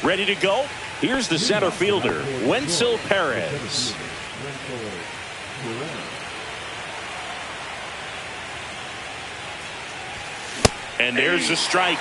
Ready to go? Here's the center fielder, Wenzel Perez. And there's a strike.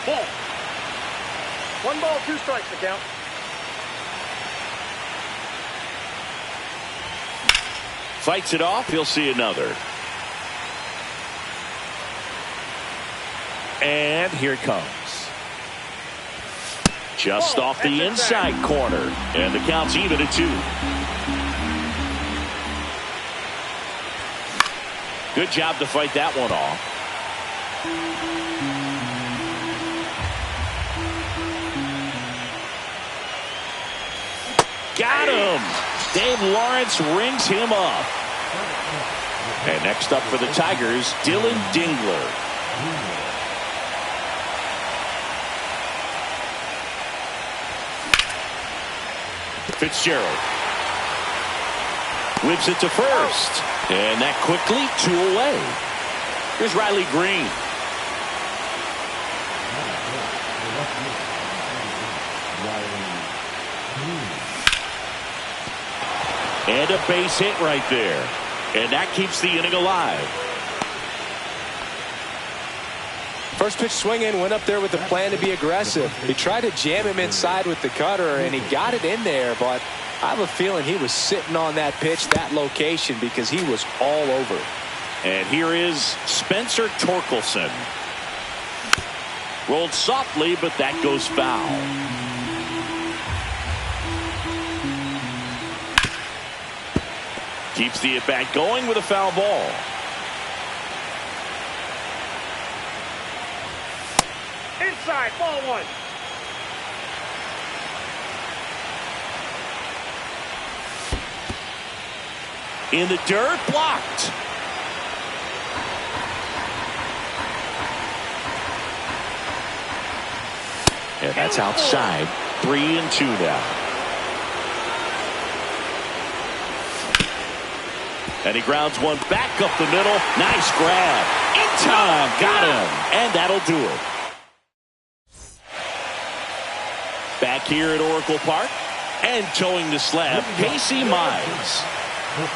Ball. 1 ball, 2 strikes to count. Fights it off. He'll see another. And here it comes. Just off the inside corner. And the count's even at 2. Good job to fight that one off. Got him. Dave Lawrence rings him up. And next up for the Tigers, Dylan Dingler. Fitzgerald whips it to first. And that quickly 2 away. Here's Riley Green. And a base hit right there. And that keeps the inning alive. First pitch swinging, went up there with the plan to be aggressive. He tried to jam him inside with the cutter, and he got it in there, but I have a feeling he was sitting on that pitch, that location, because he was all over. And here is Spencer Torkelson. Rolled softly, but that goes foul. Keeps the at-bat going with a foul ball. Inside, ball 1. In the dirt, blocked. And that's outside. 3-2 now. And he grounds one back up the middle. Nice grab. In time. Got him. And that'll do it. Back here at Oracle Park. And towing the slab, Casey Mize.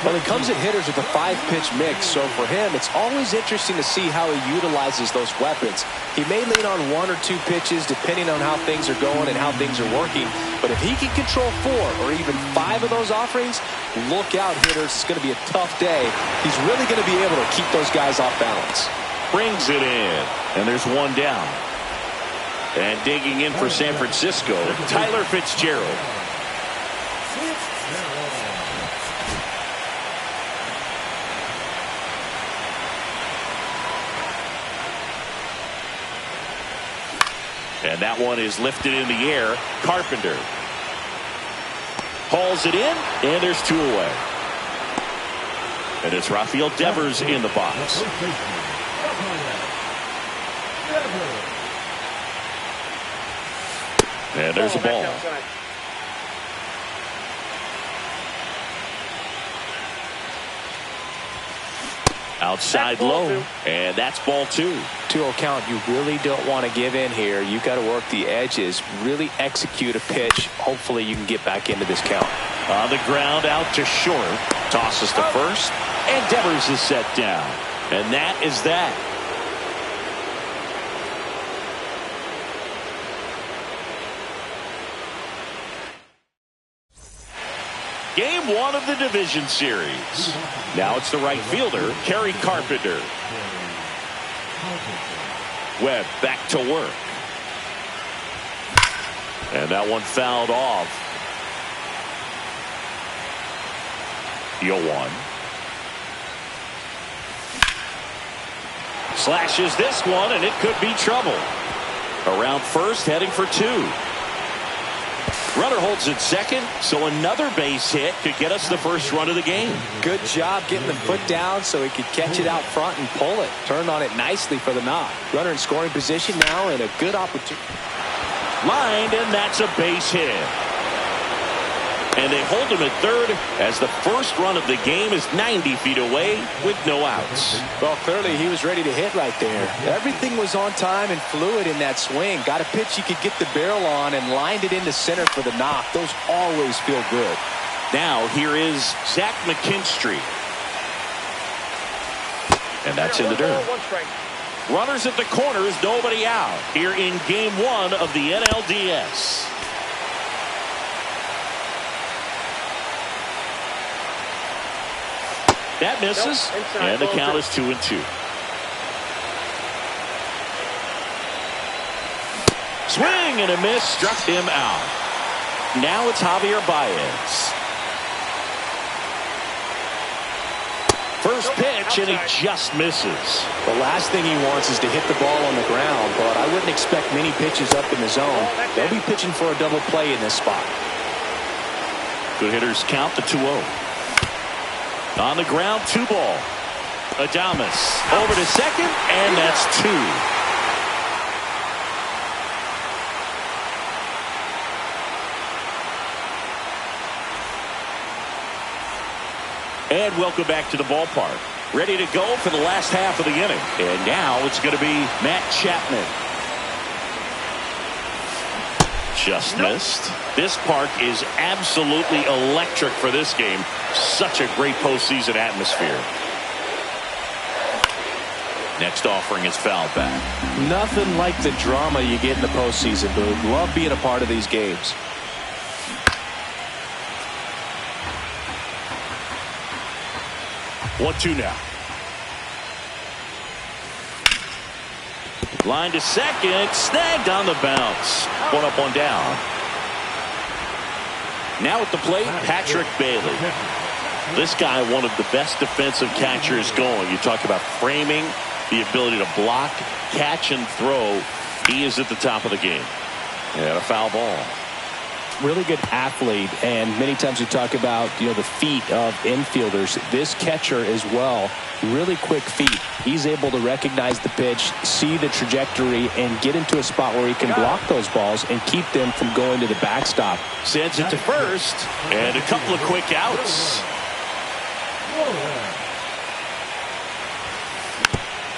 Well, he comes at hitters with a 5-pitch mix, so for him, it's always interesting to see how he utilizes those weapons. He may lean on 1 or 2 pitches depending on how things are going and how things are working, but if he can control 4 or even 5 of those offerings, look out, hitters. It's going to be a tough day. He's really going to be able to keep those guys off balance. Brings it in, and there's 1 down. And digging in for San Francisco, Tyler Fitzgerald. And that one is lifted in the air. Carpenter hauls it in, and there's 2 away. And it's Rafael Devers in the box. And there's a ball. Outside low, and that's ball 2. 2-0 count. You really don't want to give in here. You got to work the edges, really execute a pitch. Hopefully you can get back into this count. On the ground, out to short. Tosses to first, and Devers is set down. And that is that. Game 1 of the division series. Now it's the right fielder, Kerry Carpenter. Webb back to work. And that one fouled off. 0-1. Slashes this one, and it could be trouble. Around first, heading for 2. Runner holds at second, so another base hit could get us the first run of the game. Good job getting the foot down so he could catch it out front and pull it. Turned on it nicely for the knock. Runner in scoring position now, and a good opportunity. Lined, and that's a base hit. And they hold him at third as the first run of the game is 90 feet away with no outs. Well, clearly he was ready to hit right there. Everything was on time and fluid in that swing. Got a pitch he could get the barrel on and lined it into center for the knock. Those always feel good. Now here is Zach McKinstry. And that's in the dirt. Runners at the corners, nobody out here in game 1 of the NLDS. That misses, and the count is 2-2. Swing and a miss, struck him out. Now it's Javier Baez. First pitch, and he just misses. The last thing he wants is to hit the ball on the ground, but I wouldn't expect many pitches up in the zone. They'll be pitching for a double play in this spot. Good hitters count the 2-0. On the ground, 2 ball. Adames over to second, and that's 2. And welcome back to the ballpark. Ready to go for the last half of the inning. And now it's going to be Matt Chapman. Just missed. This park is absolutely electric for this game. Such a great postseason atmosphere. Next offering is fouled back. Nothing like the drama you get in the postseason, Boog. Love being a part of these games. One, 2 now. Line to second, snagged on the bounce. 1 up, 1 down. Now at the plate, Patrick Bailey. This guy, one of the best defensive catchers going. You talk about framing, the ability to block, catch, and throw. He is at the top of the game. And a foul ball. Really good athlete, and many times we talk about the feet of infielders. This catcher as well, really quick feet. He's able to recognize the pitch, see the trajectory, and get into a spot where he can block those balls and keep them from going to the backstop. Sends it to first, and a couple of quick outs.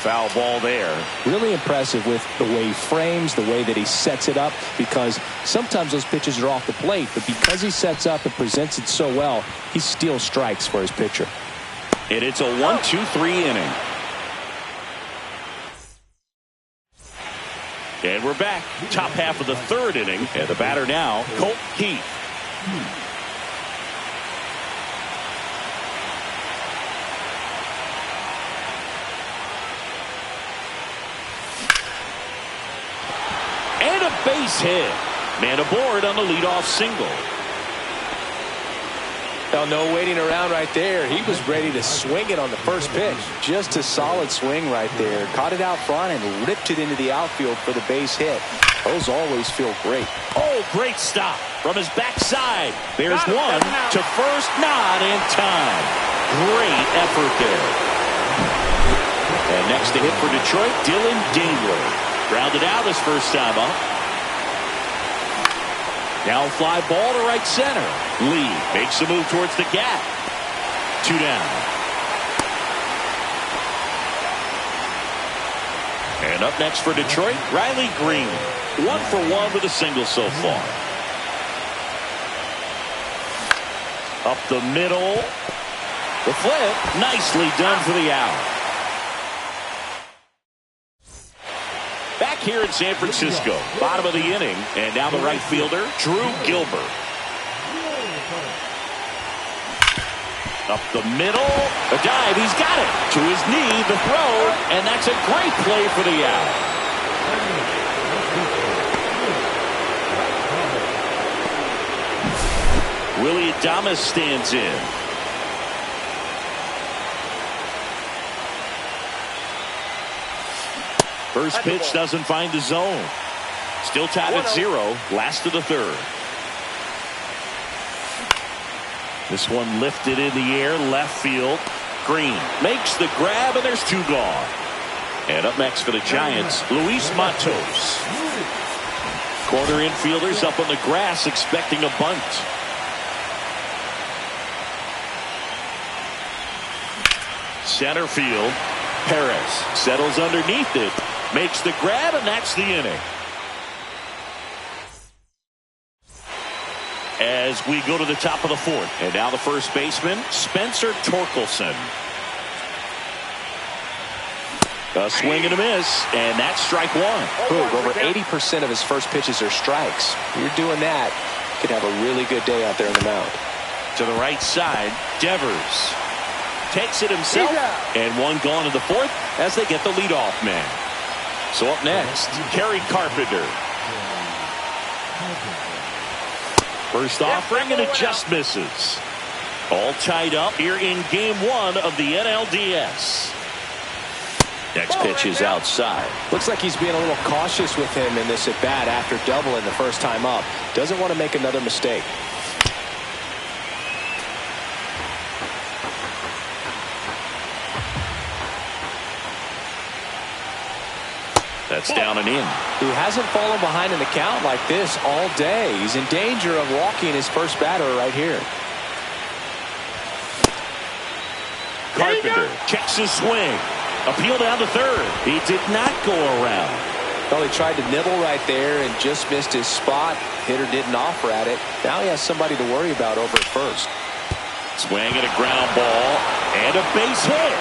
Foul ball there. Really impressive with the way he frames, the way that he sets it up, because sometimes those pitches are off the plate, but because he sets up and presents it so well, he steals strikes for his pitcher. And it's a 1-2-3 inning. And we're back. Top half of the 3rd inning. And the batter now, Colt Keith. And a base hit. Man aboard on the leadoff single. Now, no waiting around right there. He was ready to swing it on the first pitch. Just a solid swing right there. Caught it out front and ripped it into the outfield for the base hit. Those always feel great. Oh, great stop from his backside. There's one to first, not in time. Great effort there. And next to hit for Detroit, Dylan Dingler. Grounded out his first time up. Now fly ball to right center. Lee makes a move towards the gap. 2 down. And up next for Detroit, Riley Green. 1 for 1 with a single so far. Up the middle. The flip, nicely done for the out. Back here in San Francisco, bottom of the inning, and now the right fielder, Drew Gilbert. Up the middle, a dive, he's got it. To his knee, the throw, and that's a great play for the out. Willie Adames stands in. First pitch doesn't find the zone. Still tied at 0. Last of the third. This one lifted in the air, left field. Green makes the grab, and there's 2 gone. And up next for the Giants, Luis Matos. Corner infielders up on the grass expecting a bunt. Center field. Perez settles underneath it. Makes the grab, and that's the inning. As we go to the top of the 4th. And now the first baseman, Spencer Torkelson. A swing and a miss, and that's strike 1. Over 80% of his first pitches are strikes. You're doing that, you could have a really good day out there on the mound. To the right side, Devers takes it himself, and 1 gone in the 4th as they get the leadoff man. So up next, Kerry Carpenter. First offering, and it just misses. All tied up here in game 1 of the NLDS. Next pitch is outside. Looks like he's being a little cautious with him in this at bat after doubling the first time up. Doesn't want to make another mistake. That's down and in. He hasn't fallen behind in the count like this all day. He's in danger of walking his first batter right here. Carpenter checks his swing. Appeal down to third. He did not go around. Well, he tried to nibble right there and just missed his spot. Hitter didn't offer at it. Now he has somebody to worry about over at first. Swing and a ground ball and a base hit.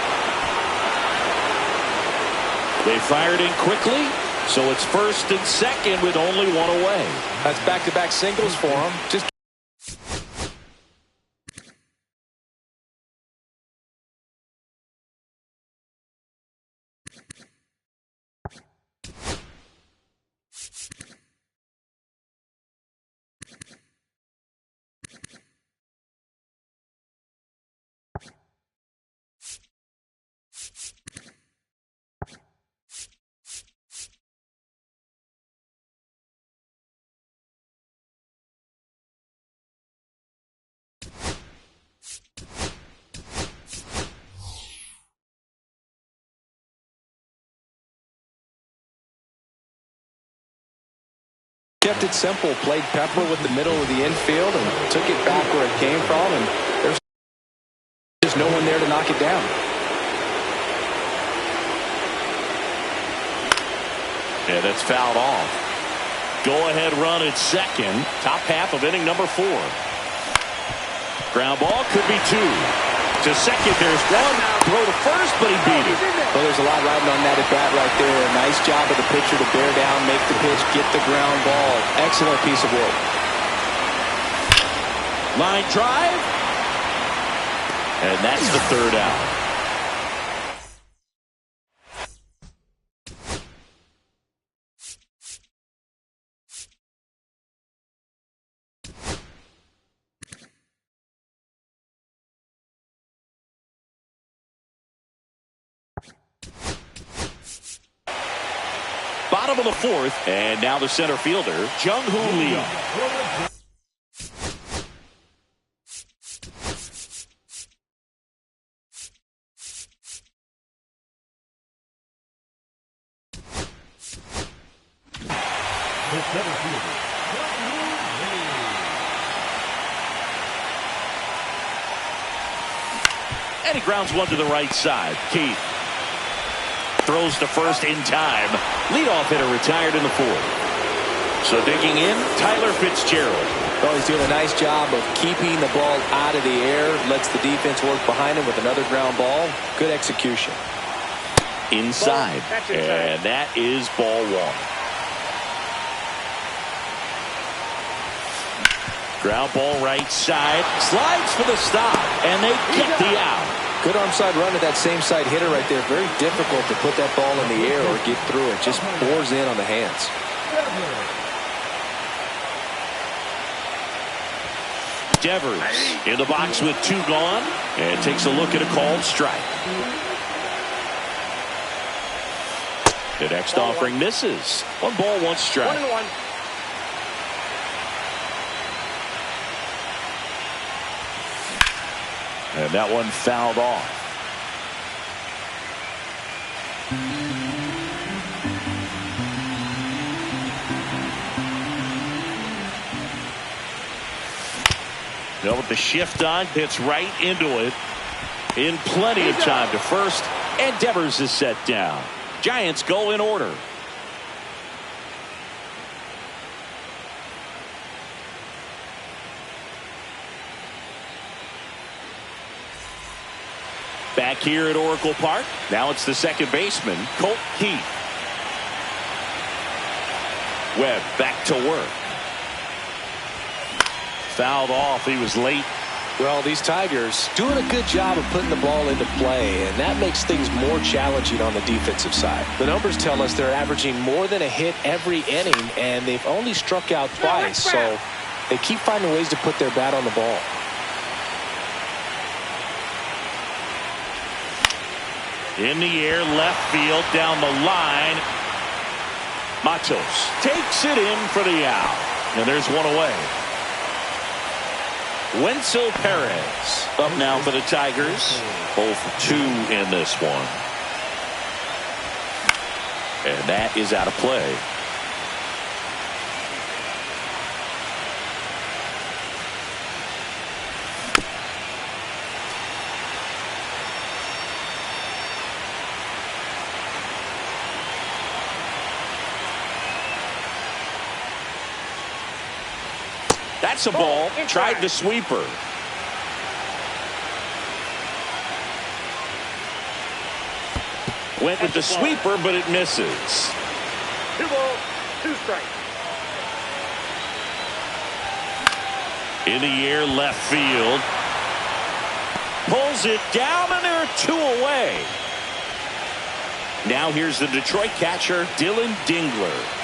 They fired in quickly, so it's first and second with only 1 away. That's back-to-back singles for him. Just kept it simple, played pepper with the middle of the infield and took it back where it came from, and there's just no one there to knock it down. Yeah, that's fouled off. Go-ahead run at second, top half of inning number 4. Ground ball could be 2. To second, there's 1. Throw to first, but he beat it. Well, there's a lot riding on that at bat right there. A nice job of the pitcher to bear down, make the pitch, get the ground ball. Excellent piece of work. Line drive. And that's the 3rd out. Bottom of the 4th, and now the center fielder, Jung-Hoo Lee. And he grounds 1 to the right side. Keith throws to first in time. Leadoff hitter retired in the 4th. So digging in, Tyler Fitzgerald. Well, he's doing a nice job of keeping the ball out of the air. Lets the defense work behind him with another ground ball. Good execution. Inside. And that is ball one. Ground ball right side. Slides for the stop. And they get the out. Good arm side run to that same side hitter right there. Very difficult to put that ball in the air or get through it. Just bores in on the hands. Devers in the box with 2 gone and takes a look at a called strike. The next offering misses. 1 ball, 1 strike. 1-1. And that one fouled off. Now with the shift on, hits right into it in plenty of time to first, and Devers is set down. Giants go in order. Back here at Oracle Park, now it's the second baseman, Colt Keith. Webb back to work. Fouled off. He was late. Well, these Tigers doing a good job of putting the ball into play, and that makes things more challenging on the defensive side. The numbers tell us they're averaging more than a hit every inning, and they've only struck out twice, so they keep finding ways to put their bat on the ball. In the air, left field, down the line. Matos takes it in for the out, and there's one away. Wenzel Perez up now for the Tigers. 0 for 2 in this one. And that is out of play. That's a ball. Tried the sweeper. Went with the sweeper, but it misses. 2 balls, 2 strikes. In the air, left field. Pulls it down, and there are 2 away. Now here's the Detroit catcher, Dylan Dingler.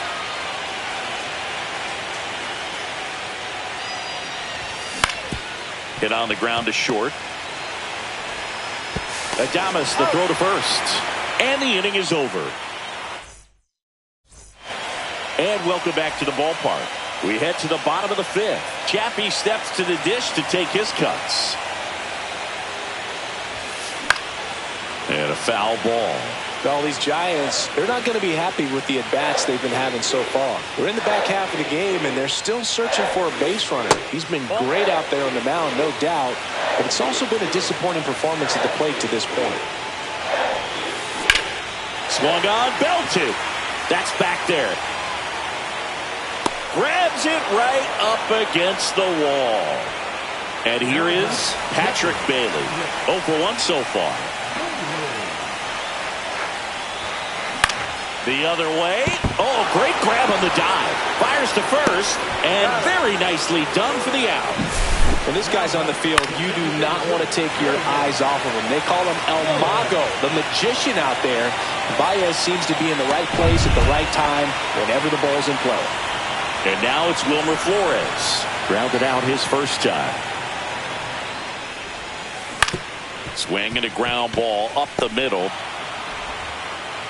Hit on the ground to short. Adames the throw to first. And the inning is over. And welcome back to the ballpark. We head to the bottom of the 5th. Chappie steps to the dish to take his cuts. And a foul ball. Well, these Giants, they're not going to be happy with the at-bats they've been having so far. We're in the back half of the game, and they're still searching for a base runner. He's been great out there on the mound, no doubt, but it's also been a disappointing performance at the plate to this point. Swung on, belted. That's back there. Grabs it right up against the wall. And here is Patrick Bailey. 0 for 1 so far. The other way. Oh, great grab on the dive. Fires to first, and very nicely done for the out. When this guy's on the field, you do not want to take your eyes off of him. They call him El Mago, the magician out there. Baez seems to be in the right place at the right time whenever the ball's in play. And now it's Wilmer Flores. Grounded out his first time. Swinging a ground ball up the middle.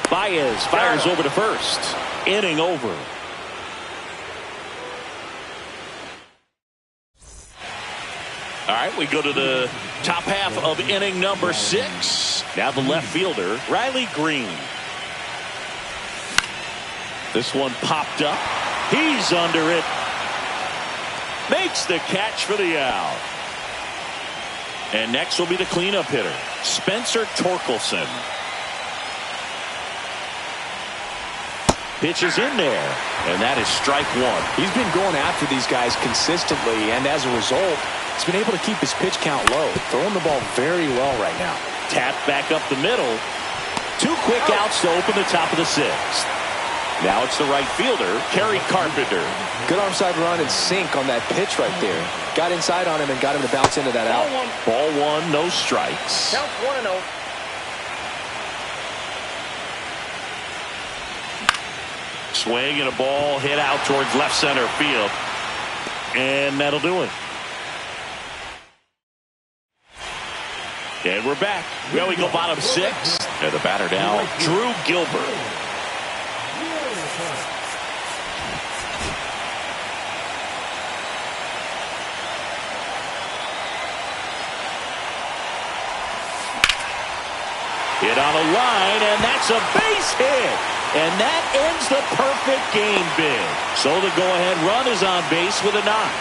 Baez fires over to first. Inning over. All right, we go to the top half of inning number 6. Now the left fielder, Riley Green. This one popped up. He's under it. Makes the catch for the out. And next will be the cleanup hitter, Spencer Torkelson. Pitch is in there, and that is strike one. He's been going after these guys consistently, and as a result, he's been able to keep his pitch count low, throwing the ball very well right now. Tap back up the middle. 2 quick outs to open the top of the 6th. Now it's the right fielder, Kerry Carpenter. Good onside run and sink on that pitch right there. Got inside on him and got him to bounce into that out. Ball 1, no strikes. Count 1-0. Swing and a ball hit out towards left center field. And that'll do it. And we're back. Well, we go bottom 6. And the batter now, Drew Gilbert. Hit on a line, and that's a base hit. And that ends the perfect game bid. So the go-ahead run is on base with a knock.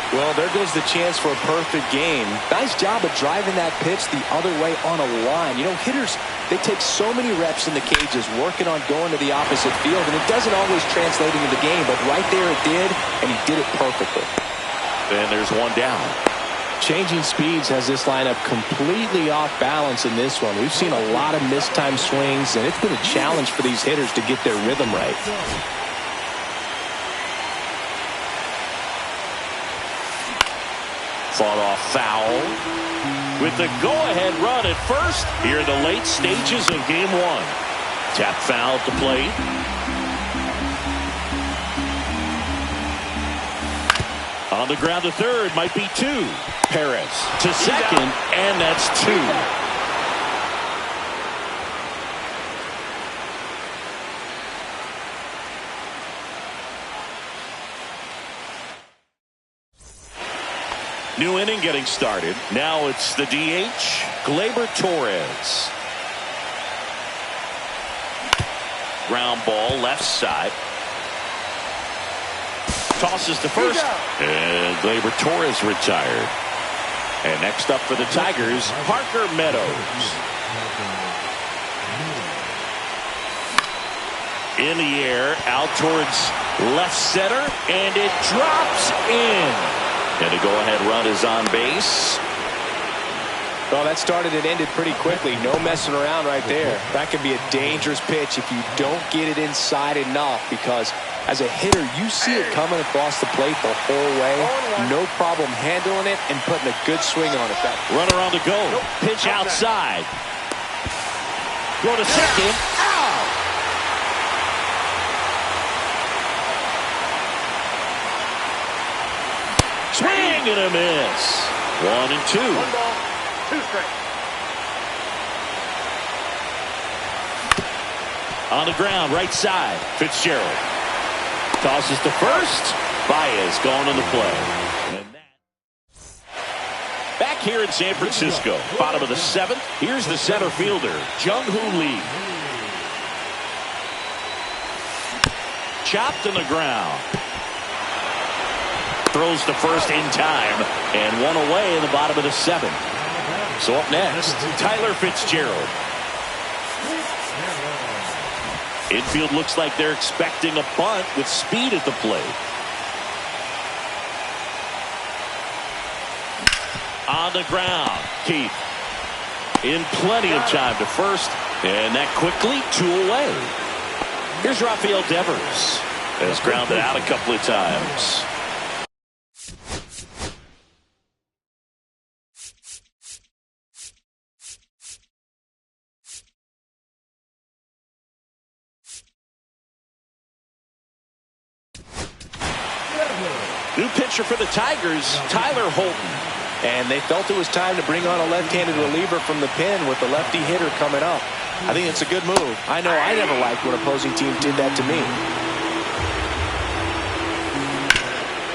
Well, there goes the chance for a perfect game. Nice job of driving that pitch the other way on a line. You know, hitters, they take so many reps in the cages working on going to the opposite field, and it doesn't always translate into the game, but right there it did, and he did it perfectly. And there's one down. Changing speeds has this lineup completely off balance in this one. We've seen a lot of mistimed swings, and it's been a challenge for these hitters to get their rhythm right. Fought off foul. With the go-ahead run at first here in the late stages of game 1. Tap foul at the plate. On the ground to third, might be 2. Perez to second, and that's 2. New inning getting started. Now it's the DH, Gleyber Torres. Ground ball left side. Tosses to first, and Gleyber Torres retired. And next up for the Tigers, Parker Meadows. In the air, out towards left center, and it drops in. And a go-ahead run is on base. Well, that started and ended pretty quickly. No messing around right there. That could be a dangerous pitch if you don't get it inside enough, because as a hitter, you see it coming across the plate the whole way. No problem handling it and putting a good swing on it. Runner on the go. Pitch outside. Go to second. Out. Swing and a miss. 1 and 2. 1 ball, 2 strikes. On the ground, right side. Fitzgerald. Tosses to first. Baez going on the play. And back here in San Francisco, bottom of the 7th. Here's the center fielder, Jung-Hoo Lee. Chopped in the ground. Throws to first in time, and 1 away in the bottom of the 7th. So up next, Tyler Fitzgerald. Infield looks like they're expecting a bunt with speed at the plate. On the ground, Keith. In plenty of time to first, and that quickly 2 away. Here's Rafael Devers. Has grounded out a couple of times. New pitcher for the Tigers, Tyler Holton. And they felt it was time to bring on a left-handed reliever from the pen with the lefty hitter coming up. I think it's a good move. I know I never liked when opposing teams did that to me.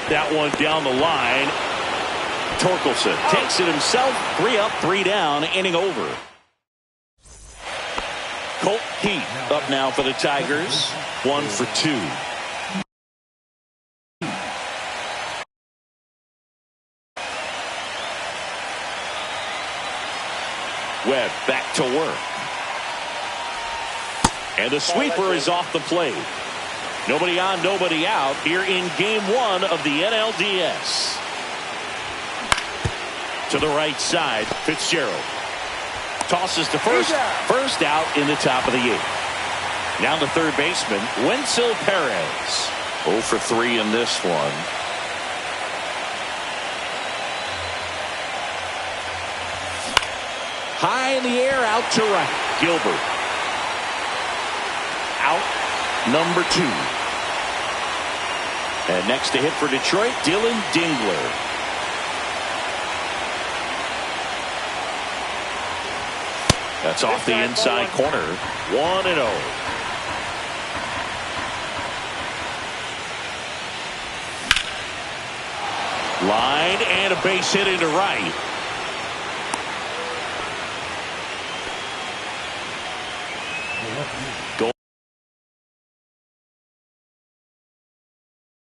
That one down the line. Torkelson takes it himself. 3 up, 3 down, inning over. Colt Heath up now for the Tigers. 1 for 2. Webb back to work. And the sweeper is off the plate. Nobody on, nobody out here in game one of the NLDS. To the right side, Fitzgerald. Tosses to first. First out in the top of the eighth. Now the third baseman, Wenzel Perez. 0 for 3 in this one. High in the air, out to right. Gilbert. Out, number 2. And next to hit for Detroit, Dylan Dingler. That's off the inside corner. 1-0. Line and a base hit into right. Go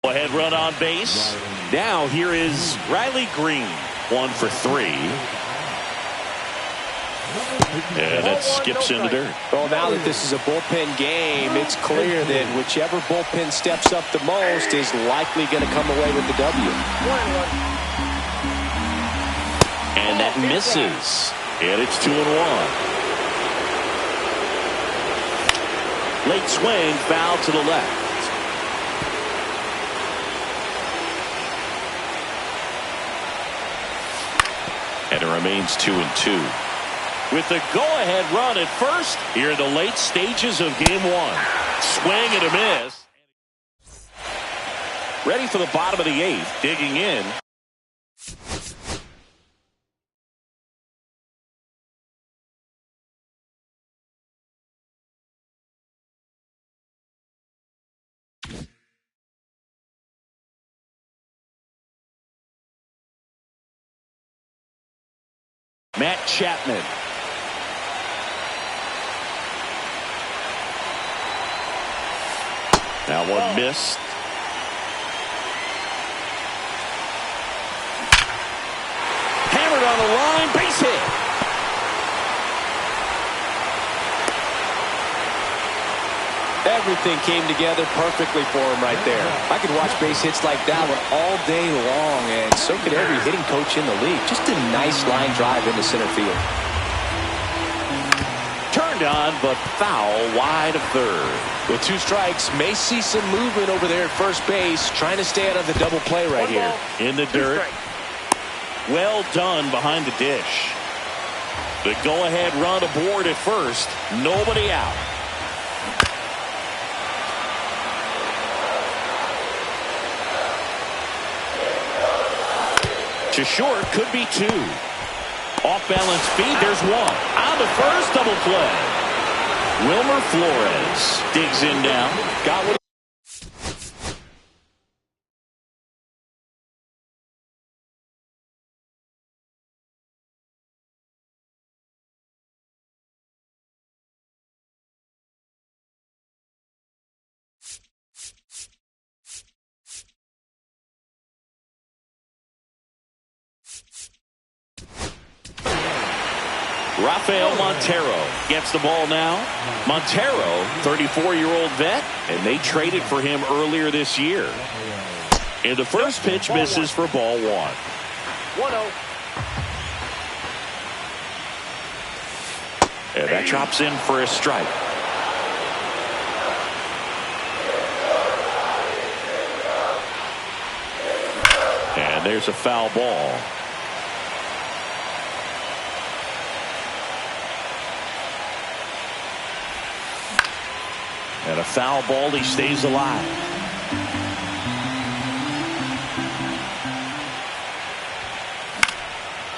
ahead, run on base. Now here is Riley Green. 1 for 3. And it skips into dirt. Well, now that this is a bullpen game, it's clear that whichever bullpen steps up the most is likely going to come away with the W. And that misses. And it's 2-1. Late swing, foul to the left. And it remains 2-2. With the go-ahead run at first here in the late stages of game one. Swing and a miss. Ready for the bottom of the eighth. Digging in. Matt Chapman. Now one missed. Hammered on the line, base hit. Everything came together perfectly for him right there. I could watch base hits like that one all day long, and so could every hitting coach in the league. Just a nice line drive into center field. Turned on, but foul wide of third. With 2 strikes, may see some movement over there at first base, trying to stay out of the double play right here. In the dirt. Well done behind the dish. The go-ahead run aboard at first. Nobody out. To short, could be 2. Off-balance feed, there's 1. On the first, double play. Wilmer Flores digs in down. Got one. Rafael Montero gets the ball now. Montero, 34-year-old vet, and they traded for him earlier this year. And the first pitch misses for ball 1. 1-0. And that drops in for a strike. And there's a foul ball. And a foul ball, he stays alive.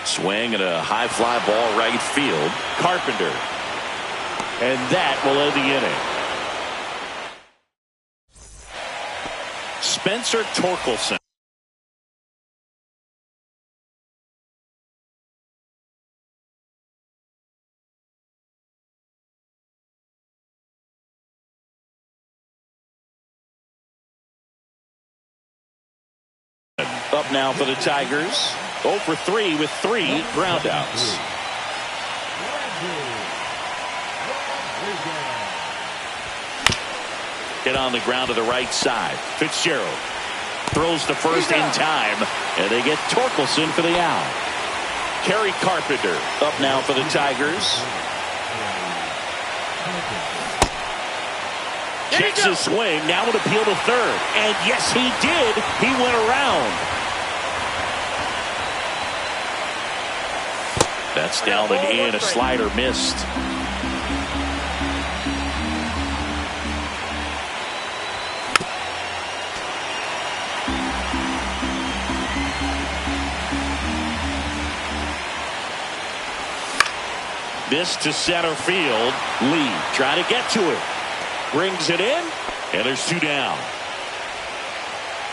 Swing and a high fly ball right field. Carpenter. And that will end the inning. Spencer Torkelson. Up now for the Tigers. 0 for 3 with 3 groundouts. Hit on the ground to the right side. Fitzgerald throws to first in time, and they get Torkelson for the out. Kerry Carpenter up now for the Tigers. Checks his swing. Now an appeal to third. And yes, he did. He went around. That's down and in. A slider missed. This to center field. Lee trying to get to it. Brings it in, and there's two down.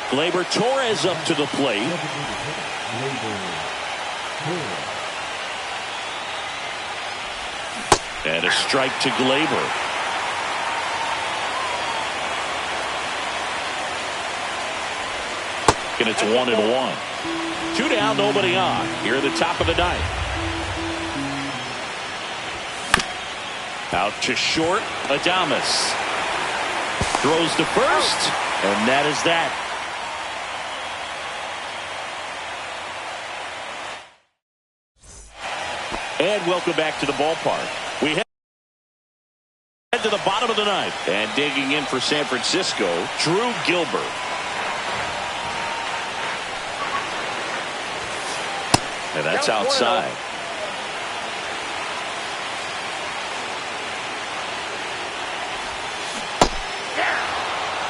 Gleyber Torres up to the plate. And a strike to Gleyber. And it's 1-1. Two down, nobody on. Here at the top of the ninth. Out to short, Adames. Throws to first, and that is that. And welcome back to the ballpark. We head to the bottom of the ninth. And digging in for San Francisco, Drew Gilbert. And that's outside.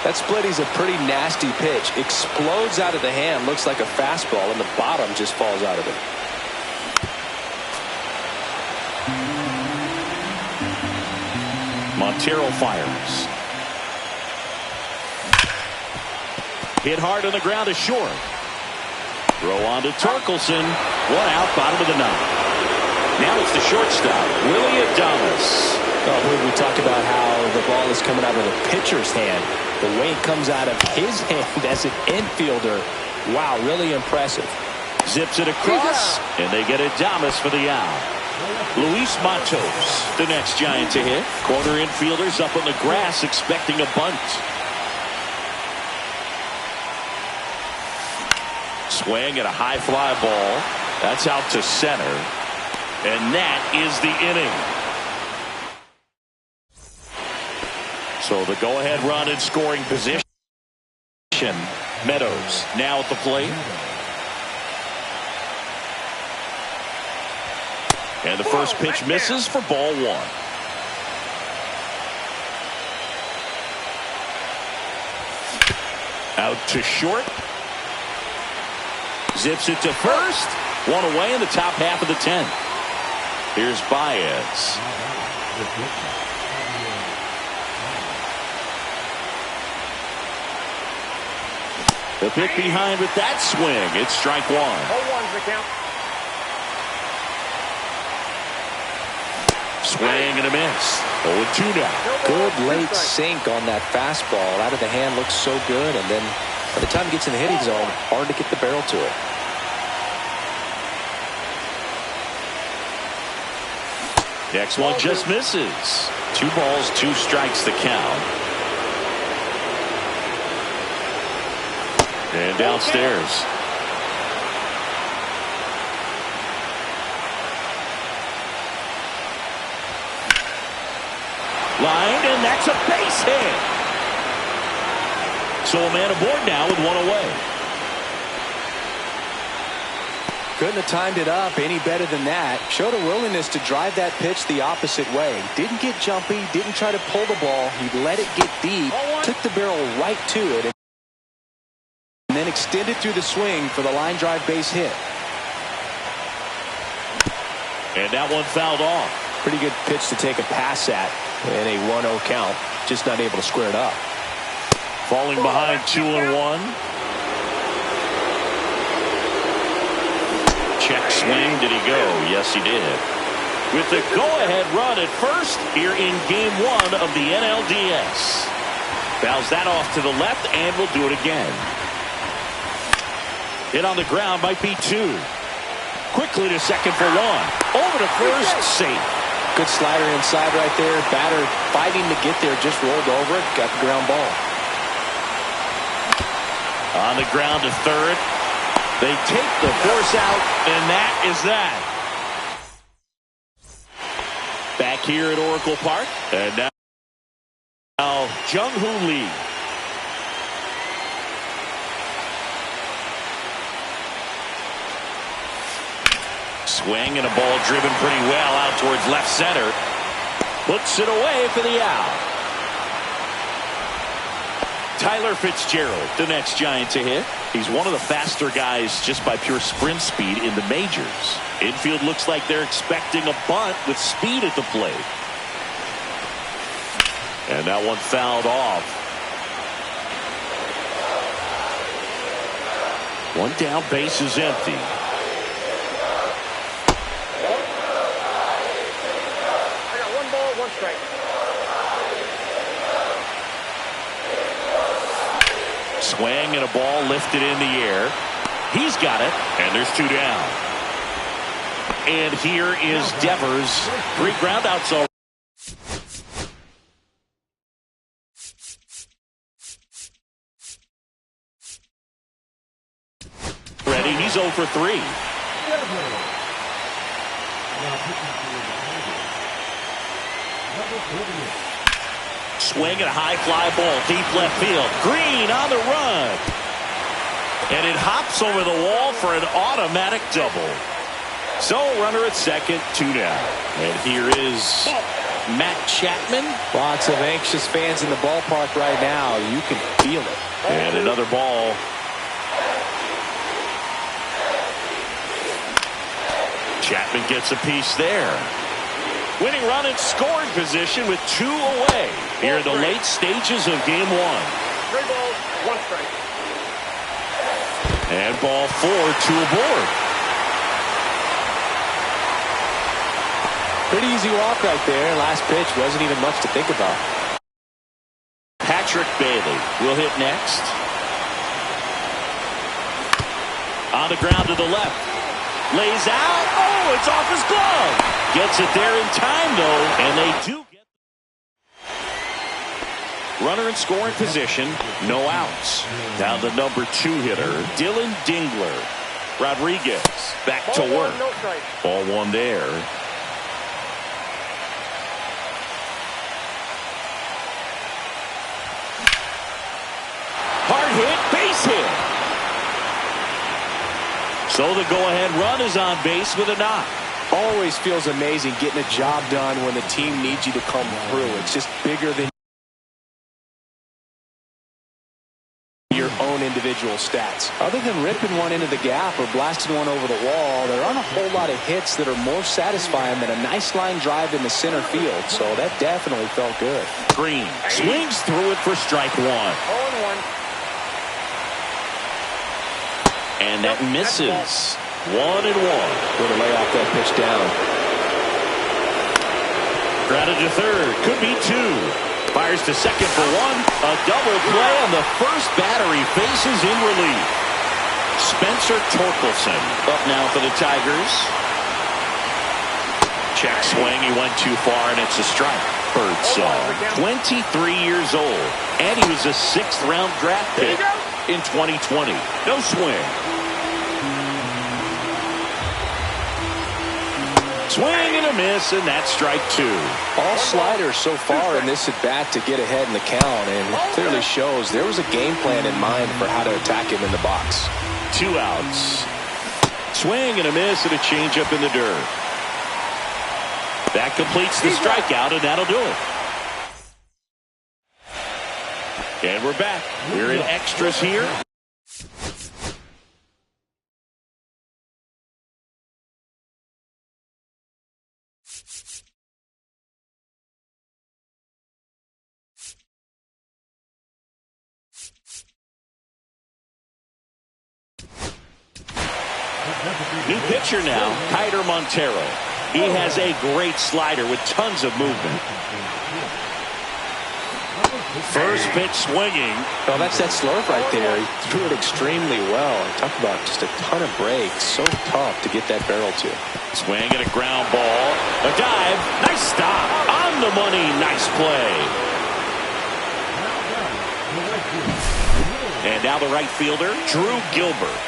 That split is a pretty nasty pitch. Explodes out of the hand. Looks like a fastball, and the bottom just falls out of it. Montero fires. Hit hard on the ground to short. Throw on to Torkelson. One out, bottom of the ninth. Now it's the shortstop, Willie Adames. Oh, we talked about how the ball is coming out of the pitcher's hand. The way it comes out of his hand as an infielder. Wow, really impressive. Zips it across, and they get Adames for the out. Luis Matos, the next Giant to hit. Corner infielders up on the grass expecting a bunt. Swing at a high fly ball. That's out to center. And that is the inning. So the go-ahead run in scoring position. Meadows now at the plate. And the first pitch misses for ball one. Out to short. Zips it to first. One away in the top half of the 10th. Here's Baez. The pick behind with that swing. It's strike one. 0-1's the count. Swing and a miss. 0-2 now. Good late sink on that fastball. Out of the hand, looks so good. And then by the time it gets in the hitting zone, hard to get the barrel to it. Next one just misses. 2 balls, 2 strikes the count. And downstairs. Lined, and that's a base hit. So a man aboard now with one away. Couldn't have timed it up any better than that. Showed a willingness to drive that pitch the opposite way. Didn't get jumpy, didn't try to pull the ball. He let it get deep, took the barrel right to it, and then extended through the swing for the line drive base hit. And that one fouled off. Pretty good pitch to take a pass at in a 1-0 count. Just not able to square it up. Falling behind 2-1. Check swing. Did he go? Yes, he did. With the go-ahead run at first here in Game 1 of the NLDS. Fouls that off to the left and will do it again. Hit on the ground might be 2. Quickly to second for 1. Over to first, safe. Good slider inside right there. Batter fighting to get there, just rolled over it, got the ground ball. On the ground to third. They take the force out, and that is that. Back here at Oracle Park, and now Jung-Hoo Lee. Swing and a ball driven pretty well out towards left center. Puts it away for the out. Tyler Fitzgerald, the next Giant to hit. He's one of the faster guys just by pure sprint speed in the majors. Infield looks like they're expecting a bunt with speed at the plate. And that one fouled off. One down, base is empty. I got 1 ball, 1 strike. Swing and a ball lifted in the air. He's got it, and there's 2 down. And here is Devers. 3 groundouts already. He's 0 for 3. Swing and a high fly ball deep left field. Green on the run. And it hops over the wall for an automatic double. So runner at second, 2 down. And here is Matt Chapman. Lots of anxious fans in the ballpark right now. You can feel it. And another ball. Chapman gets a piece there. Winning run in scoring position with 2 away here in the late stages of game 1. 3 balls, 1 strike. And ball 4, 2 aboard. Pretty easy walk right there. Last pitch wasn't even much to think about. Patrick Bailey will hit next. On the ground to the left. Lays out. Oh, it's off his glove. Gets it there in time, though, and they do get. Runner in scoring position, no outs. Now the number 2 hitter, Dylan Dingler. Rodriguez back to work. No strike. Ball 1 there. Hard hit, base hit. So the go-ahead run is on base with a knock. Always feels amazing getting a job done when the team needs you to come through. It's just bigger than your own individual stats. Other than ripping one into the gap or blasting one over the wall, there aren't a whole lot of hits that are more satisfying than a nice line drive in the center field. So that definitely felt good. Green swings through it for strike 1. 0-1. And that misses. 1-1. Going to lay off that pitch down. Grounded to third. Could be 2. Fires to second for 1. A double play, and the first batter he faces in relief. Spencer Torkelson up now for the Tigers. Check swing. He went too far, and it's a strike. Birdsong, 23 years old, and he was a 6th-round draft pick in 2020. No swing. Swing and a miss, and that's strike 2. All sliders so far in this at-bat to get ahead in the count, and it clearly shows there was a game plan in mind for how to attack him in the box. 2 outs. Swing and a miss, and a changeup in the dirt. That completes the strikeout, and that'll do it. And we're back. We're in extras here. New pitcher now, Kiter Montero. He has a great slider with tons of movement. First pitch swinging. Well, that's that slurve right there. He threw it extremely well. Talk about just a ton of breaks. So tough to get that barrel to. Swing and a ground ball. A dive. Nice stop. On the money. Nice play. And now the right fielder, Drew Gilbert.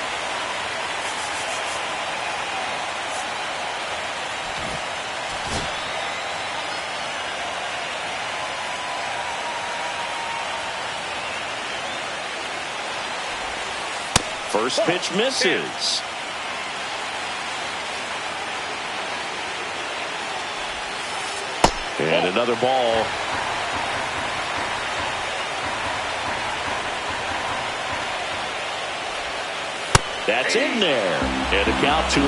First pitch misses. And another ball. That's in there. And a count 2-1.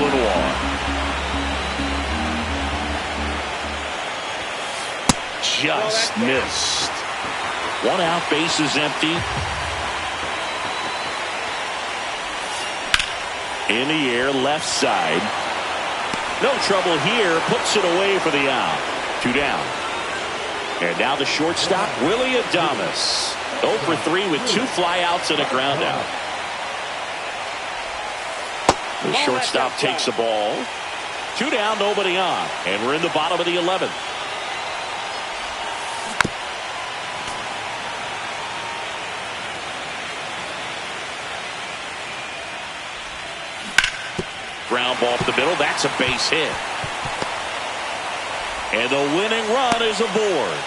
Just missed. One out, base is empty. In the air, left side. No trouble here. Puts it away for the out. 2 down. And now the shortstop, Willie Adames. 0 for 3 with 2 flyouts and a ground out. The shortstop takes the ball. 2 down, nobody on. And we're in the bottom of the 11th. Ground ball up the middle. That's a base hit. And the winning run is aboard.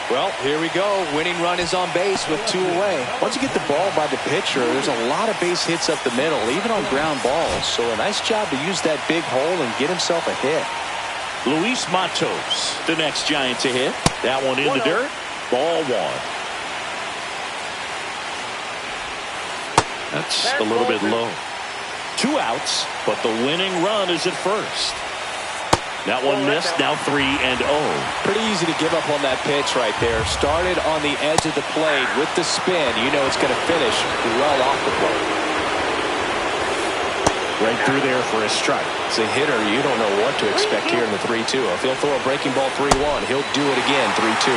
Well, here we go. Winning run is on base with 2 away. Once you get the ball by the pitcher, there's a lot of base hits up the middle, even on ground balls. So a nice job to use that big hole and get himself a hit. Luis Matos, the next Giant to hit. That one in the dirt. Ball 1. That's a little bit low. 2 outs, but the winning run is at first. That one missed, now 3-0. Pretty easy to give up on that pitch right there. Started on the edge of the plate with the spin. You know it's going to finish well off the plate. Right through there for a strike. As a hitter, you don't know what to expect here in the 3-2. If he'll throw a breaking ball 3-1, he'll do it again 3-2.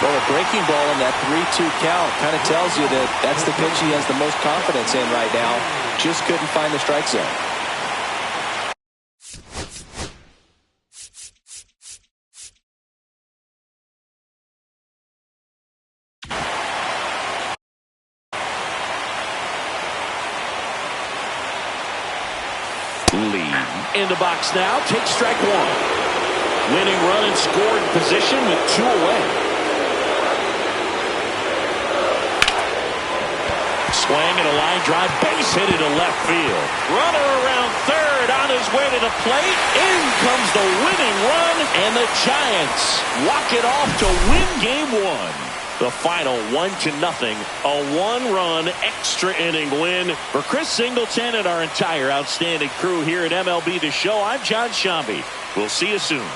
Well, a breaking ball in that 3-2 count kind of tells you that that's the pitch he has the most confidence in right now. Just couldn't find the strike zone. Lee in the box now. Takes strike 1. Winning run in scoring position with 2 away. Swing and a line drive. Base hit into left field. Runner around third on his way to the plate. In comes the winning run. And the Giants walk it off to win game 1. The final 1-0, a 1-run extra inning win for Chris Singleton and our entire outstanding crew here at MLB The Show. I'm John Shambi. We'll see you soon.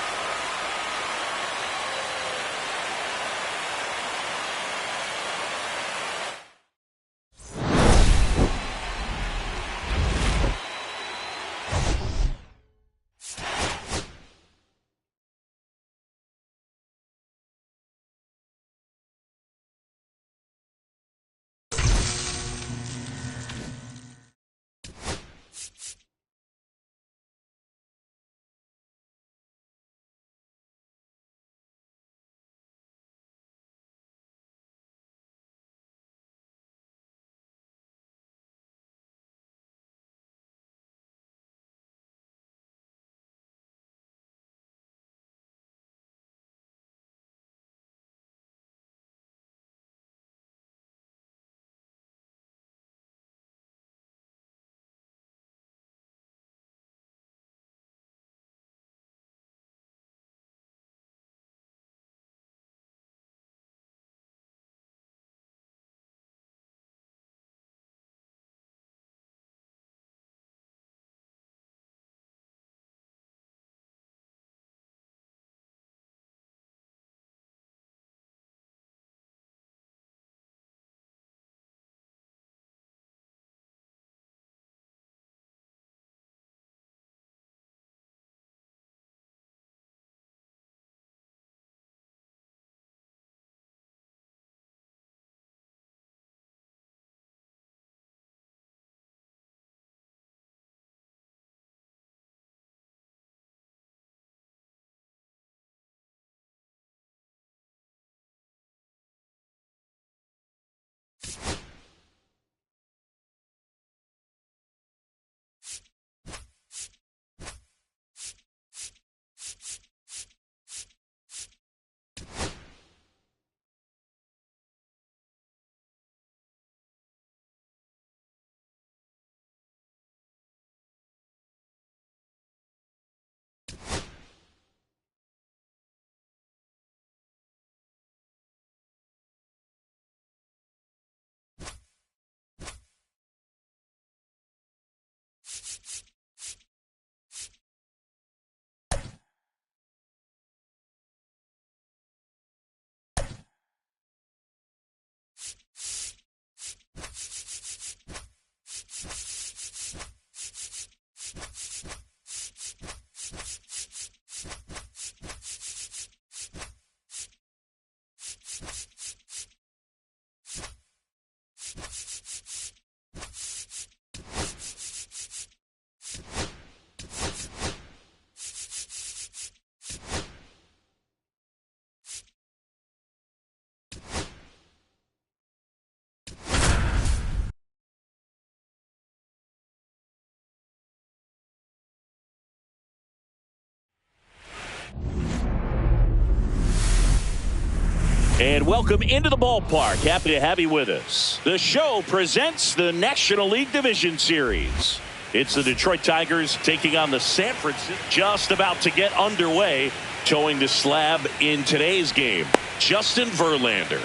And welcome into the ballpark. Happy to have you with us. The show presents the National League Division Series. It's the Detroit Tigers taking on the San Francisco. Just about to get underway. Towing the slab in today's game, Justin Verlander.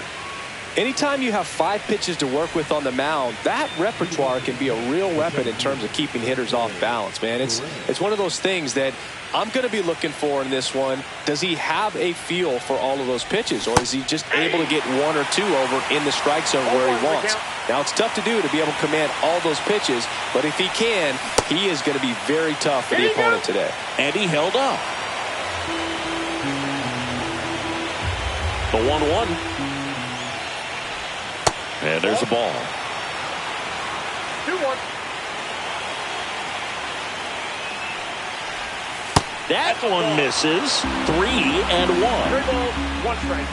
Anytime you have 5 pitches to work with on the mound, that repertoire can be a real weapon in terms of keeping hitters off balance, man. It's one of those things that I'm going to be looking for in this one. Does he have a feel for all of those pitches, or is he just able to get 1 or 2 over in the strike zone where he wants? Now, it's tough to do to be able to command all those pitches, but if he can, he is going to be very tough for the opponent today. And he held up. The 1-1. And there's a ball. 2-1. That one misses. 3-1. 3 balls, 1 strike.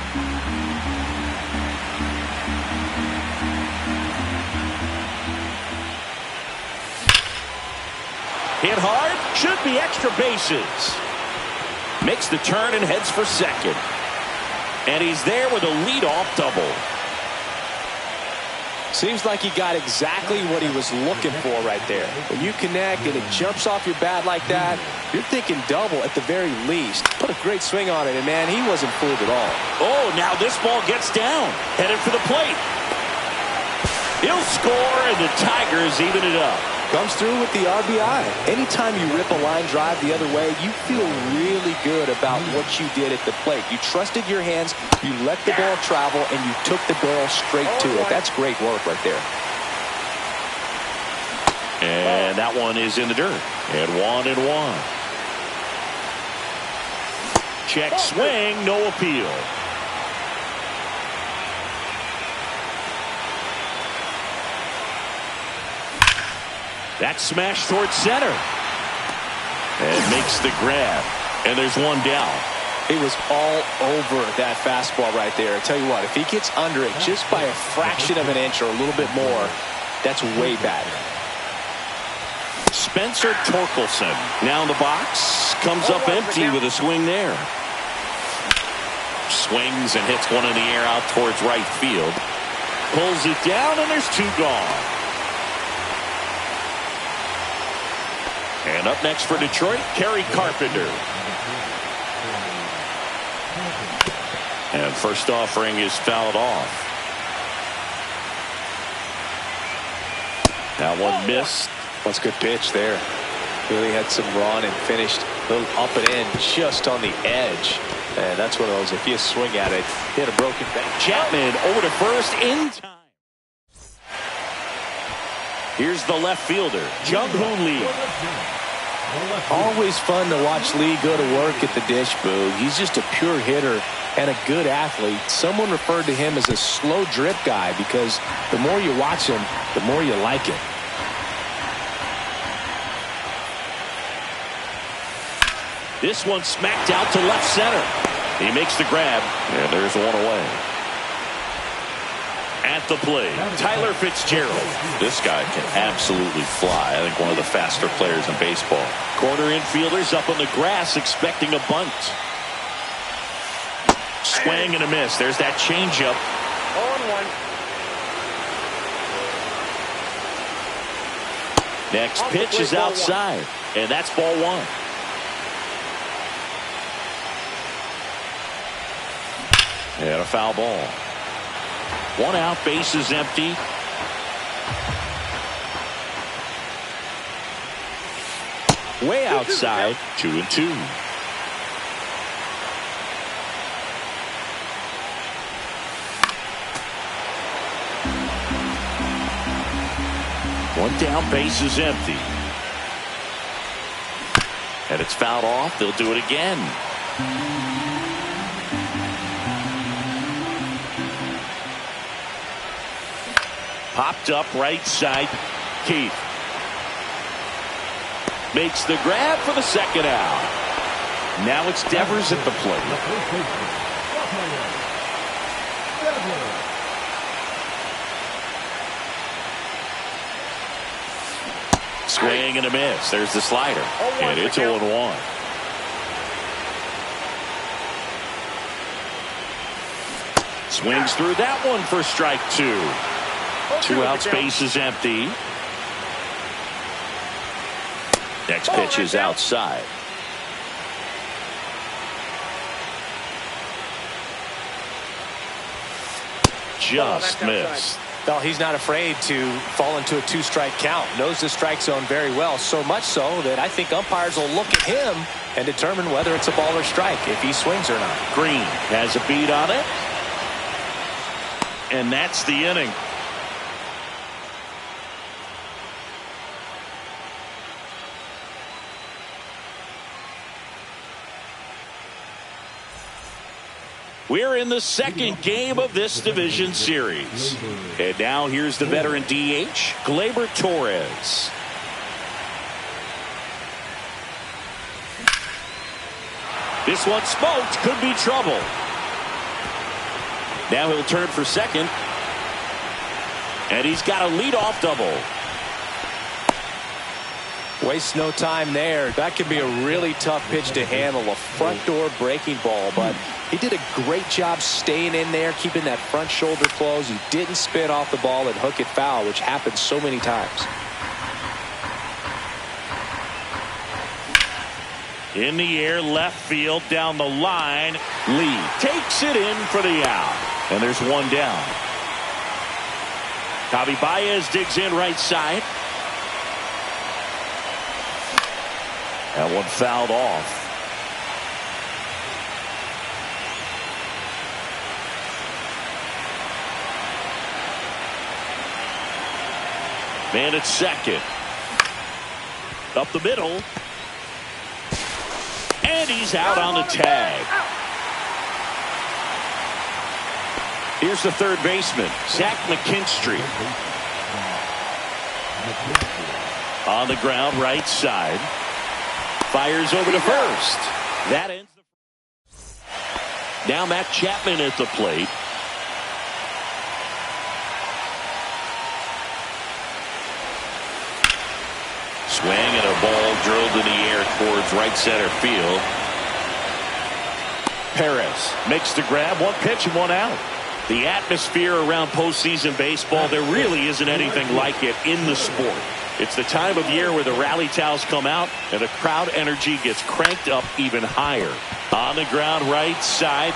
Hit hard. Should be extra bases. Makes the turn and heads for second. And he's there with a leadoff double. Seems like he got exactly what he was looking for right there. When you connect and it jumps off your bat like that, you're thinking double at the very least. Put a great swing on it, and man, he wasn't fooled at all. Oh, now this ball gets down. Headed for the plate. He'll score, and the Tigers even it up. Comes through with the RBI. Anytime you rip a line drive the other way, you feel really good about what you did at the plate. You trusted your hands, you let the ball travel, and you took the barrel straight to it. That's great work right there. And that one is in the dirt. And 1-1. Check swing, no appeal. That smash towards center. And makes the grab. And there's one down. It was all over that fastball right there. I tell you what, if he gets under it just by a fraction of an inch or a little bit more, that's way bad. Spencer Torkelson now in the box. Comes up empty with a swing there. Swings and hits one in the air out towards right field. Pulls it down, and there's 2 gone. And up next for Detroit, Kerry Carpenter. And first offering is fouled off. That one missed. That's a good pitch there. Really had some run and finished a little up and in just on the edge. And that's one of those, if you swing at it, hit a broken back. Chapman over to first in time. Here's the left fielder, Jung-Hoon Lee. Always fun to watch Lee go to work at the dish, Boo. He's just a pure hitter and a good athlete. Someone referred to him as a slow drip guy because the more you watch him, the more you like it. This one smacked out to left center. He makes the grab, and there's one away. At the plate, Tyler Fitzgerald. This guy can absolutely fly. I think one of the faster players in baseball. Corner infielders up on the grass expecting a bunt. Swing and a miss. There's that changeup. 0-1. Next pitch is outside, and that's ball 1. And a foul ball. 1 out, base is empty. Way outside, 2-2. One down, base is empty. And it's fouled off. They'll do it again. Popped up right side. Keith makes the grab for the second out. Now it's Devers at the plate. Swing and a miss. There's the slider. And it's 0-1. Swings through that one for strike two. 2 outs, base is empty. Next pitch is outside. Just missed. Well, he's not afraid to fall into a 2-strike count. Knows the strike zone very well. So much so that I think umpires will look at him and determine whether it's a ball or strike if he swings or not. Green has a beat on it. And that's the inning. We're in the second game of this division series. And now here's the veteran DH, Gleyber Torres. This one smoked, could be trouble. Now he'll turn for second. And he's got a leadoff double. Wastes no time there. That could be a really tough pitch to handle, a front door breaking ball, but he did a great job staying in there, keeping that front shoulder closed. He didn't spin off the ball and hook it foul, which happens so many times. In the air, left field, down the line. Lee takes it in for the out. And there's one down. Javi Baez digs in right side. That one fouled off. Man at second. Up the middle. And he's out on the tag. Here's the third baseman, Zach McKinstry. On the ground, right side. Fires over to first. That ends the... Now Matt Chapman at the plate. Swing and a ball drilled in the air towards right center field. Perez makes the grab, one pitch and one out. The atmosphere around postseason baseball, there really isn't anything like it in the sport. It's the time of year where the rally towels come out and the crowd energy gets cranked up even higher. On the ground, right side.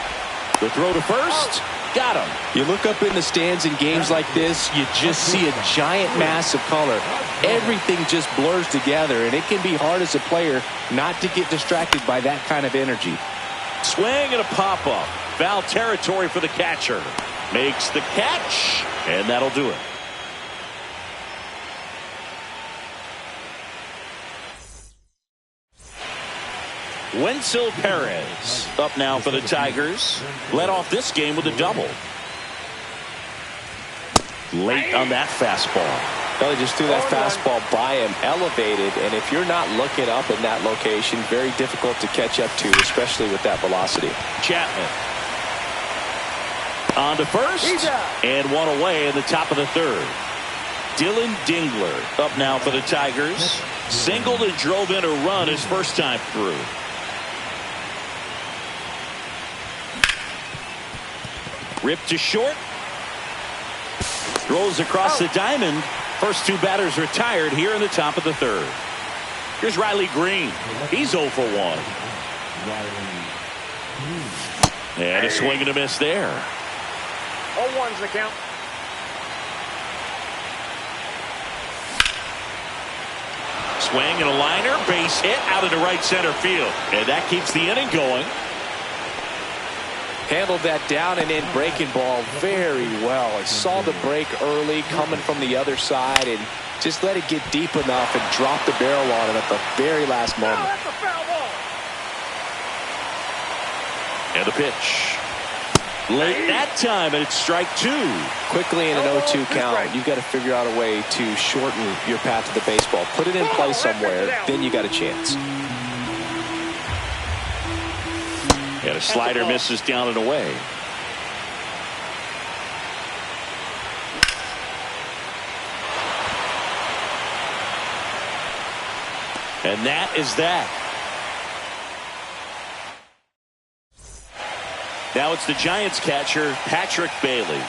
The throw to first. Got him. You look up in the stands in games like this, you just see a giant mass of color. Everything just blurs together, and it can be hard as a player not to get distracted by that kind of energy. Swing and a pop-up. Foul territory for the catcher. Makes the catch, and that'll do it. Wenzel Perez up now for the Tigers. Led off this game with a double. Late on that fastball. Well, he just threw that fastball by him, elevated, and if you're not looking up in that location, very difficult to catch up to, especially with that velocity. Chapman. On to first, and one away in the top of the third. Dylan Dingler up now for the Tigers. Singled and drove in a run his first time through. Ripped to short. Throws across the diamond. First two batters retired here in the top of the third. Here's Riley Green. He's 0 for 1. And a swing and a miss there. 0-1's the count. Swing and a liner. Base hit out into right center field. And that keeps the inning going. Handled that down and in breaking ball very well. He saw the break early coming from the other side and just let it get deep enough and drop the barrel on it at the very last moment. That's a foul ball. And the pitch. Late that time, and it's strike two. Quickly in an 0-2 count, you've got to figure out a way to shorten your path to the baseball. Put it in play somewhere, then you got a chance. And a slider misses down and away. And that is that. Now it's the Giants catcher, Patrick Bailey.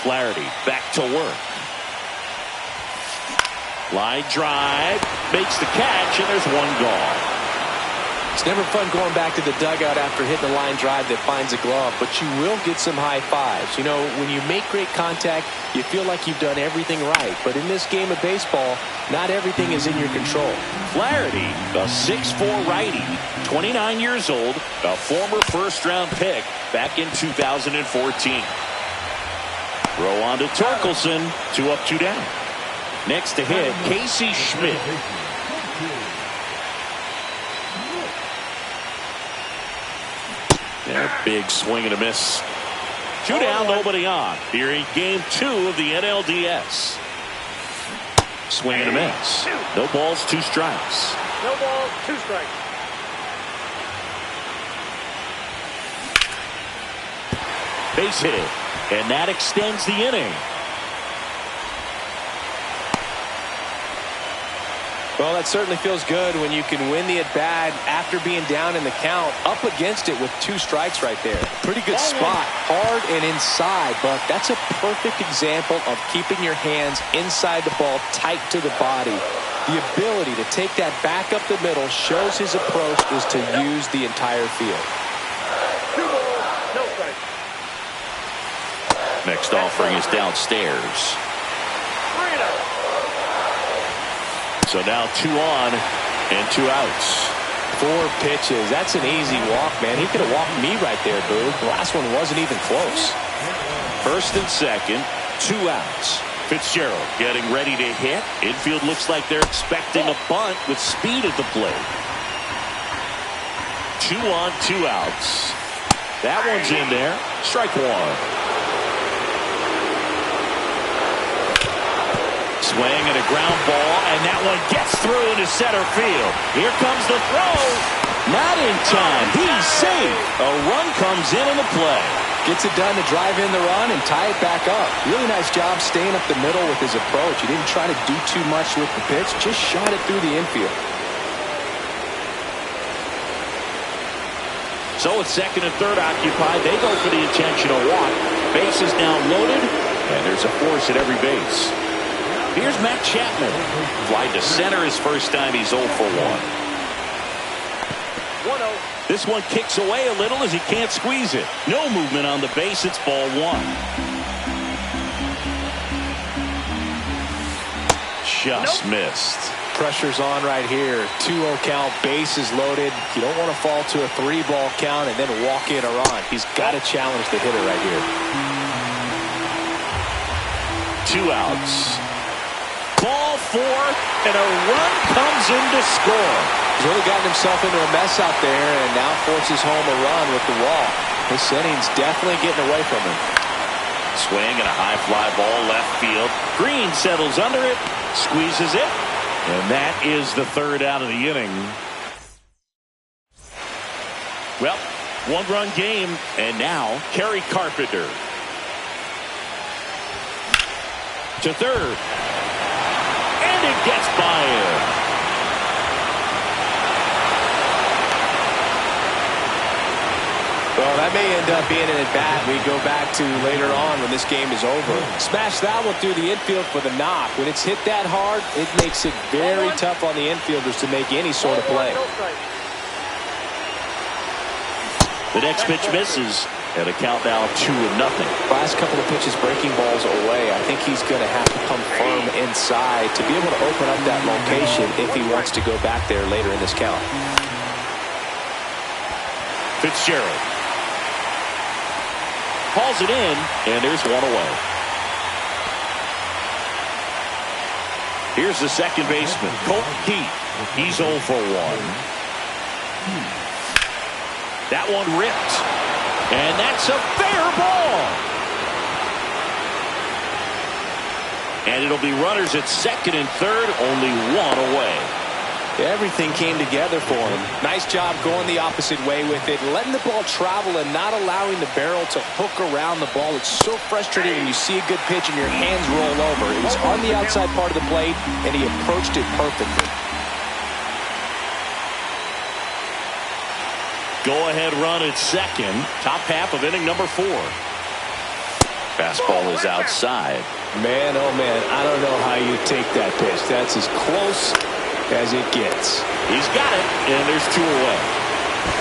Flaherty back to work. Line drive, makes the catch, and there's one gone. It's never fun going back to the dugout after hitting a line drive that finds a glove, but you will get some high fives. You know, when you make great contact, you feel like you've done everything right. But in this game of baseball, not everything is in your control. Flaherty, a 6'4" righty, 29 years old, a former first-round pick back in 2014. Throw on to Torkelson, 2 up, 2 down. Next to hit, Casey Schmidt. Yeah, big swing and a miss. 2 down, nobody on. Here in game 2 of the NLDS. Swing and a miss. No balls, 2 strikes. No balls, 2 strikes. Base hit, and that extends the inning. Well, that certainly feels good when you can win the at-bat after being down in the count, up against it with 2 strikes right there. Pretty good spot, hard and inside, but that's a perfect example of keeping your hands inside the ball, tight to the body. The ability to take that back up the middle shows his approach is to use the entire field. 2 balls, no strikes. Next offering is downstairs. 3-0. So now 2 on and 2 outs. 4 pitches. That's an easy walk, man. He could have walked me right there, Boo. The last one wasn't even close. First and second, 2 outs. Fitzgerald getting ready to hit. Infield looks like they're expecting a bunt with speed at the plate. 2 on, 2 outs. That one's in there. Strike 1. Swing and a ground ball, and that one gets through into center field. Here comes the throw. Not in time. He's safe. A run comes in on the play. Gets it done to drive in the run and tie it back up. Really nice job staying up the middle with his approach. He didn't try to do too much with the pitch, just shot it through the infield. So with second and third occupied, they go for the intentional walk. Base is now loaded, and there's a force at every base. Here's Matt Chapman. Fly to center his first time. He's 0 for 1. 1-0. This one kicks away a little as he can't squeeze it. No movement on the base. It's ball 1. Just missed. Pressure's on right here. 2-0 count, bases loaded. You don't want to fall to a 3-ball count and then walk in or on. He's got to challenge the hitter right here. 2 outs. Ball 4, and a run comes in to score. He's really gotten himself into a mess out there and now forces home a run with the walk. This inning's definitely getting away from him. Swing and a high fly ball left field. Green settles under it, squeezes it, and that is the 3rd out of the inning. Well, 1-run game, and now Kerry Carpenter to third. And it gets by him. Well, that may end up being an at-bat we go back to later on when this game is over. Smash that one through the infield for the knock. When it's hit that hard, it makes it very tough on the infielders to make any sort of play. The next pitch misses, and a count now 2-0. Last couple of pitches breaking balls away. I think he's going to have to come firm inside to be able to open up that location if he wants to go back there later in this count. Fitzgerald hauls it in, and there's 1 away. Here's the second baseman, Colton Keith. He's 0 for 1. That one ripped, and that's a fair ball. And it'll be runners at second and third, only 1 away. Everything came together for him. Nice job going the opposite way with it, letting the ball travel and not allowing the barrel to hook around the ball. It's so frustrating when you see a good pitch and your hands roll over. It was on the outside part of the plate, and he approached it perfectly. Go-ahead run at second. Top half of inning number 4. Fastball is outside. Man, oh man, I don't know how you take that pitch. That's as close as it gets. He's got it, and there's 2 away.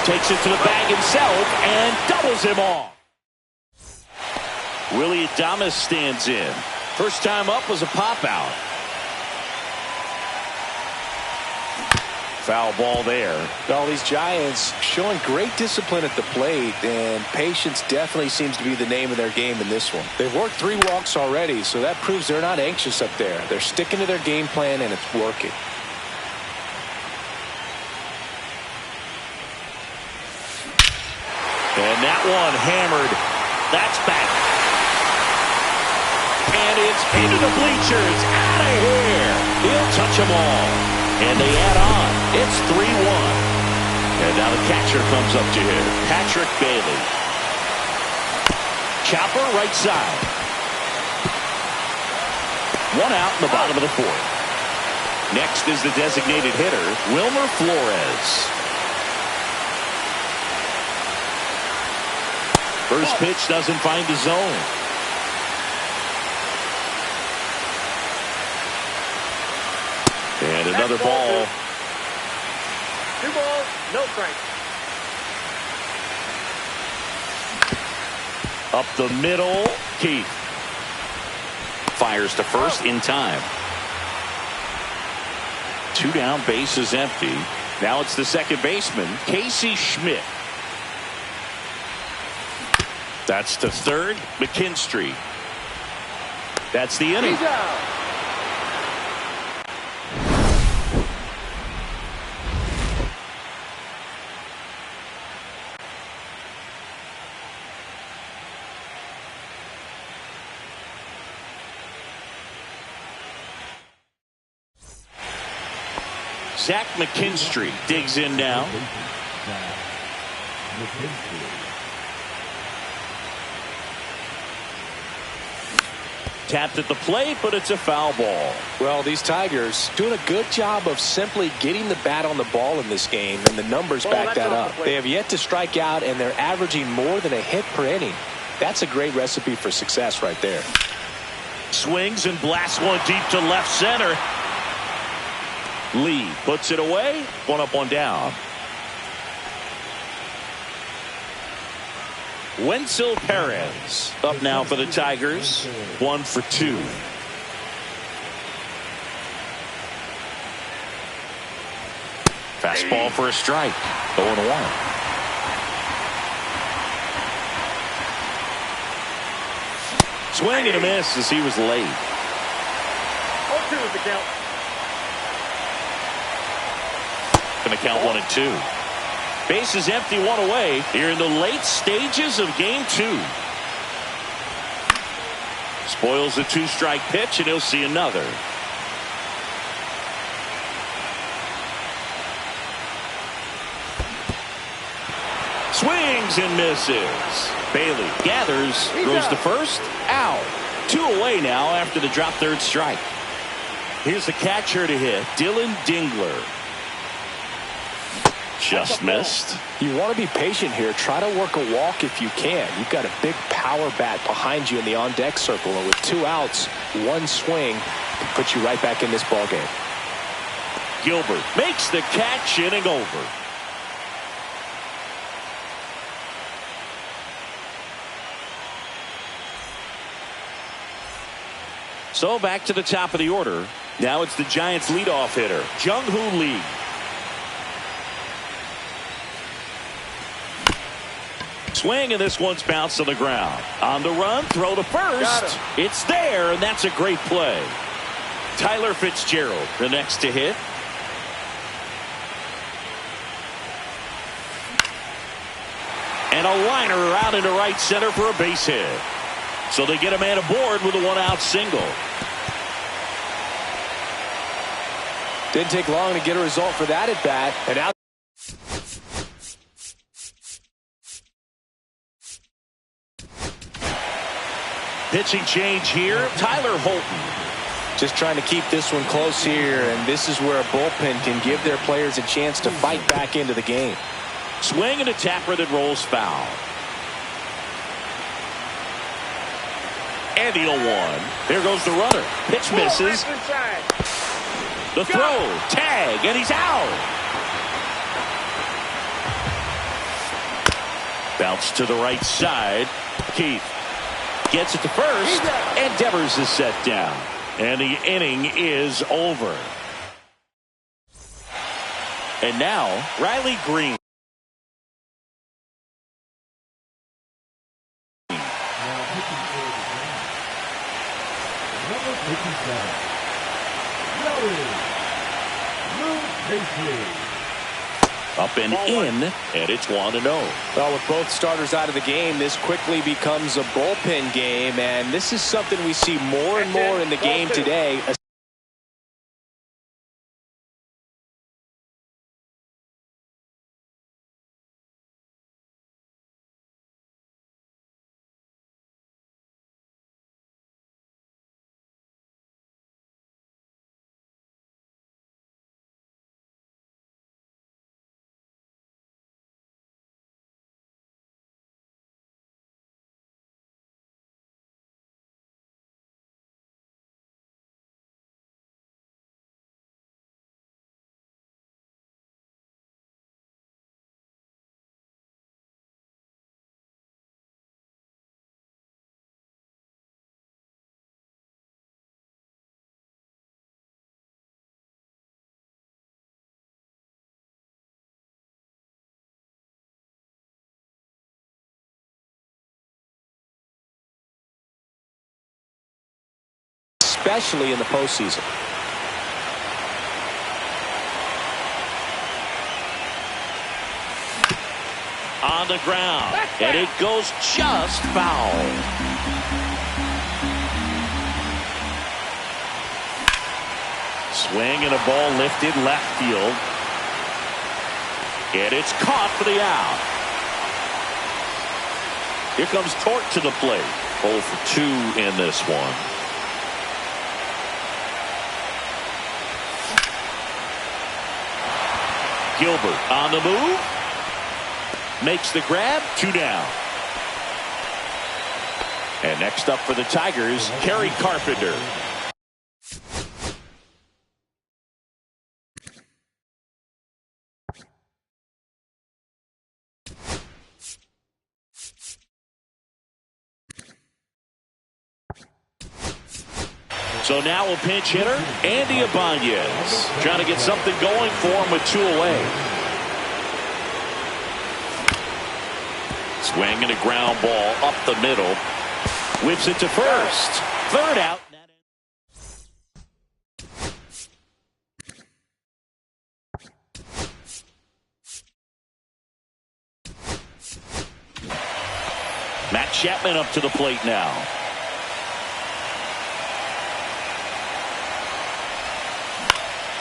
Takes it to the bag himself and doubles him off. Willie Adames stands in. First time up was a pop out. Foul ball there. All these Giants showing great discipline at the plate, and patience definitely seems to be the name of their game in this one. They've worked 3 walks already, so that proves they're not anxious up there. They're sticking to their game plan, and it's working. And that one hammered. That's back. And it's into the bleachers. Out of here. He'll touch them all. And they add on. It's 3-1. And now the catcher comes up to hit. Patrick Bailey. Chopper right side. 1 out in the bottom of the 4th. Next is the designated hitter, Wilmer Flores. First pitch doesn't find the zone. And another ball. 2 balls, no strikes. Up the middle, Keith. Fires to first in time. 2 down, base is empty. Now it's the second baseman, Casey Schmidt. That's to third, McKinstry. That's the inning. He's out. Zach McKinstry digs in now. Tapped at the plate, but it's a foul ball. Well, these Tigers doing a good job of simply getting the bat on the ball in this game, and the numbers back that up. They have yet to strike out, and they're averaging more than a hit per inning. That's a great recipe for success right there. Swings and blasts one deep to left center. Lee puts it away. 1 up, 1 down. Wenzel Perez up now for the Tigers. 1 for 2. Fastball for a strike. 0-1. Swing and a miss as he was late. 0-2 is the count. Going to count 1-2. Base is empty, 1 away here in the late stages of game 2. Spoils the 2-strike pitch, and he'll see another. Swings and misses. Bailey gathers, throws to first, out. 2 away now after the drop third strike. Here's the catcher to hit, Dylan Dingler. Just missed. You want to be patient here. Try to work a walk if you can. You've got a big power bat behind you in the on-deck circle, and with 2 outs, 1 swing can put you right back in this ballgame. Gilbert makes the catch, inning over. So back to the top of the order. Now it's the Giants' leadoff hitter, Jung-Hoo Lee. Swing, and this one's bounced to the ground. On the run, throw to first. It's there, and that's a great play. Tyler Fitzgerald, the next to hit. And a liner out into right center for a base hit. So they get a man aboard with a 1-out single. Didn't take long to get a result for that at bat. And out. Pitching change here, Tyler Holton. Just trying to keep this one close here, and this is where a bullpen can give their players a chance to fight back into the game. Swing and a tapper that rolls foul. And the 0-1. There goes the runner. Pitch misses. The throw. Tag. And he's out. Bounce to the right side. Keith gets it to first. And Devers is set down. And the inning is over. And now, Riley Green. Up and in, and it's 1-0. Well, with both starters out of the game, this quickly becomes a bullpen game, and this is something we see more and more in the game today. Especially in the postseason. On the ground, and it goes just foul. Swing and a ball lifted left field. And it's caught for the out. Here comes Torque to the plate. 0 for 2 in this one. Gilbert on the move. Makes the grab. 2 down. And next up for the Tigers, Kerry Carpenter. So now a pinch hitter, Andy Ibanez, trying to get something going for him with 2 away. Swing and a ground ball up the middle. Whips it to first. 3rd out. Matt Chapman up to the plate now.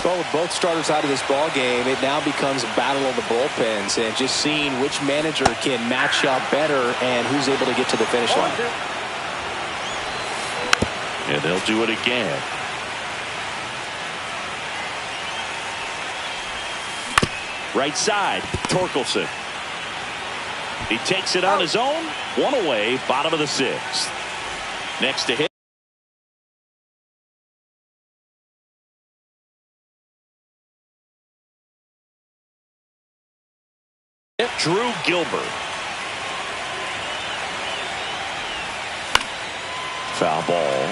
Well, with both starters out of this ball game, it now becomes a battle of the bullpens and just seeing which manager can match up better and who's able to get to the finish line. And they'll do it again. Right side, Torkelson. He takes it on his own. 1 away, bottom of the 6th. Next to hit. Drew Gilbert. Foul ball.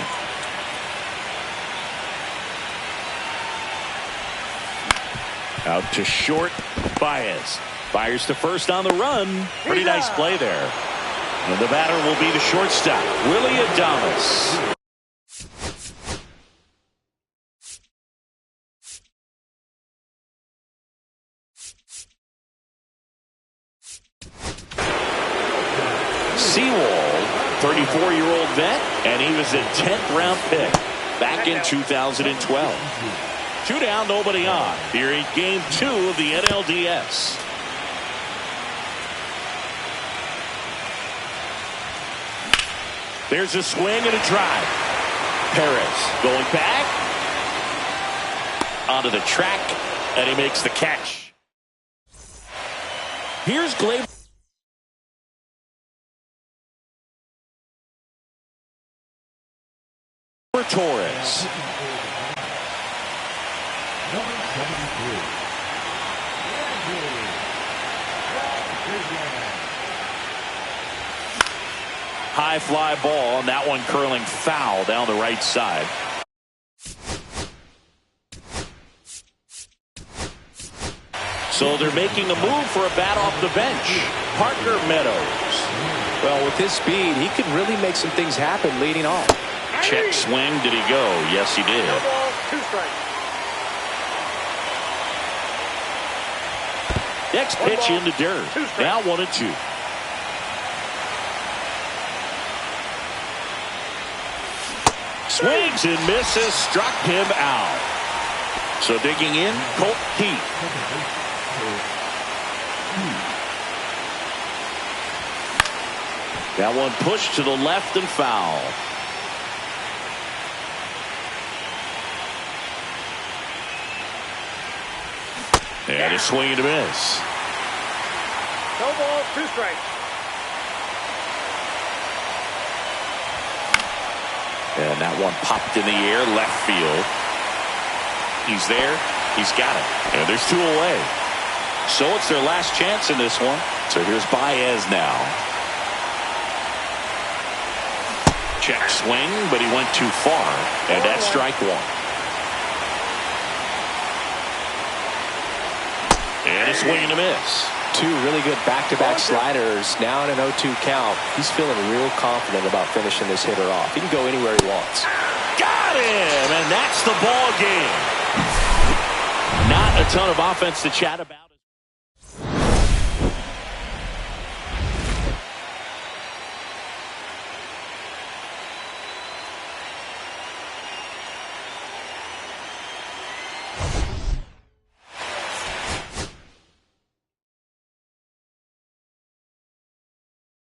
Out to short, Baez. Fires to first on the run. Pretty nice play there. And the batter will be the shortstop, Willie Adames. Sewell, 34-year-old vet, and he was a 10th round pick back in 2012. 2 down, nobody on. Here in game 2 of the NLDS. There's a swing and a drive. Perez going back onto the track, and he makes the catch. Here's Gleyber Torres. High fly ball, and that one curling foul down the right side. So they're making a move for a bat off the bench. Parker Meadows. Well, with his speed, he can really make some things happen leading off. Check swing. Did he go? Yes, he did. No ball, 2 strikes. Next pitch in the dirt. Now 1-2. Swings and misses. Struck him out. So digging in, Colt Keith. That one pushed to the left and foul. And a swing and a miss. No ball, 2 strikes. And that one popped in the air, left field. He's there. He's got it. And there's 2 away. So it's their last chance in this one. So here's Baez now. Check swing, but he went too far. And that's strike 1. And a swing and a miss. 2 really good back-to-back sliders. Now in an 0-2 count. He's feeling real confident about finishing this hitter off. He can go anywhere he wants. Got him! And that's the ball game. Not a ton of offense to chat about.